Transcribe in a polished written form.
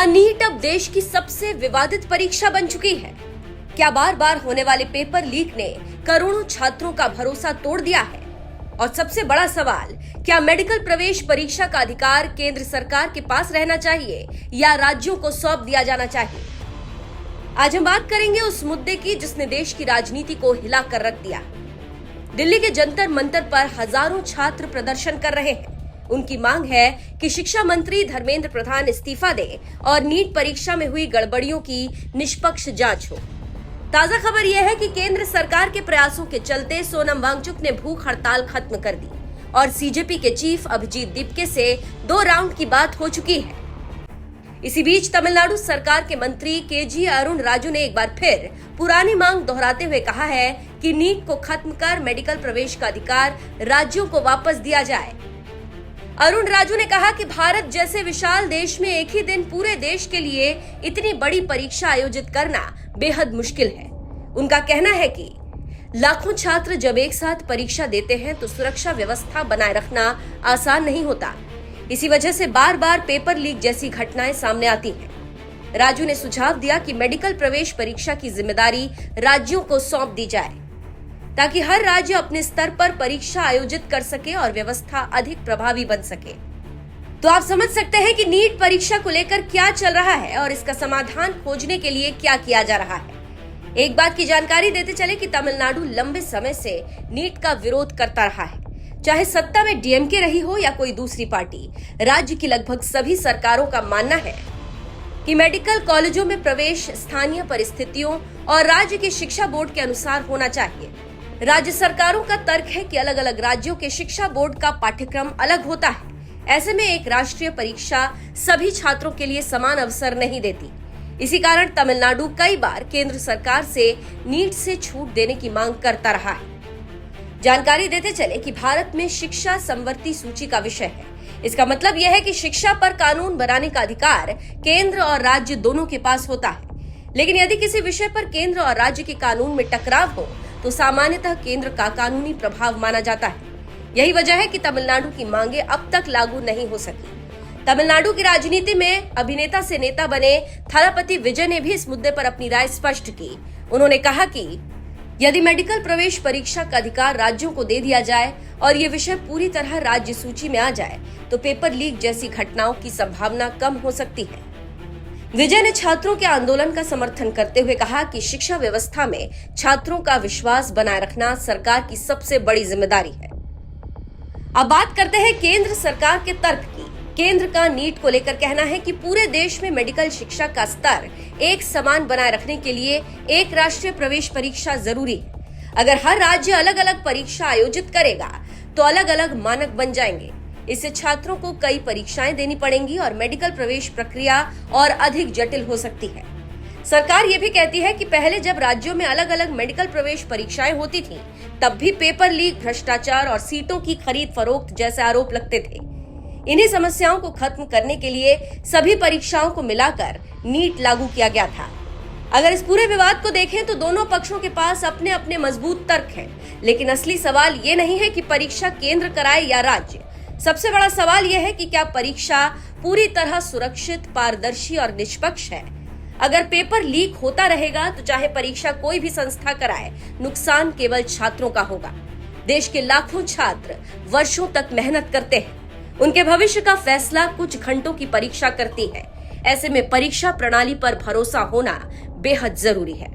क्या नीट अब देश की सबसे विवादित परीक्षा बन चुकी है? क्या बार बार होने वाले पेपर लीक ने करोड़ों छात्रों का भरोसा तोड़ दिया है? और सबसे बड़ा सवाल, क्या मेडिकल प्रवेश परीक्षा का अधिकार केंद्र सरकार के पास रहना चाहिए या राज्यों को सौंप दिया जाना चाहिए? आज हम बात करेंगे उस मुद्दे की जिसने देश की राजनीति को हिला कर रख दिया। दिल्ली के जंतर मंतर पर हजारों छात्र प्रदर्शन कर रहे हैं। उनकी मांग है कि शिक्षा मंत्री धर्मेंद्र प्रधान इस्तीफा दें और नीट परीक्षा में हुई गड़बड़ियों की निष्पक्ष जांच हो। ताजा खबर यह है कि केंद्र सरकार के प्रयासों के चलते सोनम वांगचुक ने भूख हड़ताल खत्म कर दी और सीजेपी के चीफ अभिजीत दीपके से 2 राउंड की बात हो चुकी है। इसी बीच तमिलनाडु सरकार के मंत्री केजी अरुण राजू ने एक बार फिर पुरानी मांग दोहराते हुए कहा है कि नीट को खत्म कर मेडिकल प्रवेश का अधिकार राज्यों को वापस दिया जाए। अरुण राजू ने कहा कि भारत जैसे विशाल देश में एक ही दिन पूरे देश के लिए इतनी बड़ी परीक्षा आयोजित करना बेहद मुश्किल है। उनका कहना है कि लाखों छात्र जब एक साथ परीक्षा देते हैं तो सुरक्षा व्यवस्था बनाए रखना आसान नहीं होता। इसी वजह से बार बार पेपर लीक जैसी घटनाएं सामने आती हैं। राजू ने सुझाव दिया कि मेडिकल प्रवेश परीक्षा की जिम्मेदारी राज्यों को सौंप दी जाए ताकि हर राज्य अपने स्तर पर परीक्षा आयोजित कर सके और व्यवस्था अधिक प्रभावी बन सके। तो आप समझ सकते हैं कि नीट परीक्षा को लेकर क्या चल रहा है और इसका समाधान खोजने के लिए क्या किया जा रहा है। एक बात की जानकारी देते चले कि तमिलनाडु लंबे समय से नीट का विरोध करता रहा है। चाहे सत्ता में डीएमके रही हो या कोई दूसरी पार्टी, राज्य की लगभग सभी सरकारों का मानना है कि मेडिकल कॉलेजों में प्रवेश स्थानीय परिस्थितियों और राज्य के शिक्षा बोर्ड के अनुसार होना चाहिए। राज्य सरकारों का तर्क है कि अलग अलग राज्यों के शिक्षा बोर्ड का पाठ्यक्रम अलग होता है। ऐसे में एक राष्ट्रीय परीक्षा सभी छात्रों के लिए समान अवसर नहीं देती। इसी कारण तमिलनाडु कई बार केंद्र सरकार से नीट से छूट देने की मांग करता रहा है। जानकारी देते चले कि भारत में शिक्षा समवर्ती सूची का विषय है। इसका मतलब यह है कि शिक्षा पर कानून बनाने का अधिकार केंद्र और राज्य दोनों के पास होता है। लेकिन यदि किसी विषय पर केंद्र और राज्य के कानून में टकराव हो तो सामान्यतः केंद्र का कानूनी प्रभाव माना जाता है। यही वजह है कि तमिलनाडु की मांगे अब तक लागू नहीं हो सकी। तमिलनाडु की राजनीति में अभिनेता से नेता बने थलापति विजय ने भी इस मुद्दे पर अपनी राय स्पष्ट की। उन्होंने कहा कि यदि मेडिकल प्रवेश परीक्षा का अधिकार राज्यों को दे दिया जाए और ये विषय पूरी तरह राज्य सूची में आ जाए तो पेपर लीक जैसी घटनाओं की संभावना कम हो सकती है। विजय ने छात्रों के आंदोलन का समर्थन करते हुए कहा कि शिक्षा व्यवस्था में छात्रों का विश्वास बनाए रखना सरकार की सबसे बड़ी जिम्मेदारी है। अब बात करते हैं केंद्र सरकार के तर्क की। केंद्र का नीट को लेकर कहना है कि पूरे देश में मेडिकल शिक्षा का स्तर एक समान बनाए रखने के लिए एक राष्ट्रीय प्रवेश परीक्षा जरूरी है। अगर हर राज्य अलग अलग परीक्षा आयोजित करेगा तो अलग अलग मानक बन जाएंगे। इससे छात्रों को कई परीक्षाएं देनी पड़ेंगी और मेडिकल प्रवेश प्रक्रिया और अधिक जटिल हो सकती है। सरकार ये भी कहती है कि पहले जब राज्यों में अलग अलग मेडिकल प्रवेश परीक्षाएं होती थीं, तब भी पेपर लीक, भ्रष्टाचार और सीटों की खरीद फरोख्त जैसे आरोप लगते थे। इन्हीं समस्याओं को खत्म करने के लिए सभी परीक्षाओं को मिलाकर नीट लागू किया गया था। अगर इस पूरे विवाद को देखें तो दोनों पक्षों के पास अपने अपने मजबूत तर्क हैं, लेकिन असली सवाल ये नहीं है कि परीक्षा केंद्र कराए या राज्य। सबसे बड़ा सवाल यह है कि क्या परीक्षा पूरी तरह सुरक्षित, पारदर्शी और निष्पक्ष है। अगर पेपर लीक होता रहेगा तो चाहे परीक्षा कोई भी संस्था कराए, नुकसान केवल छात्रों का होगा। देश के लाखों छात्र वर्षों तक मेहनत करते हैं। उनके भविष्य का फैसला कुछ घंटों की परीक्षा करती है। ऐसे में परीक्षा प्रणाली पर भरोसा होना बेहद जरूरी है।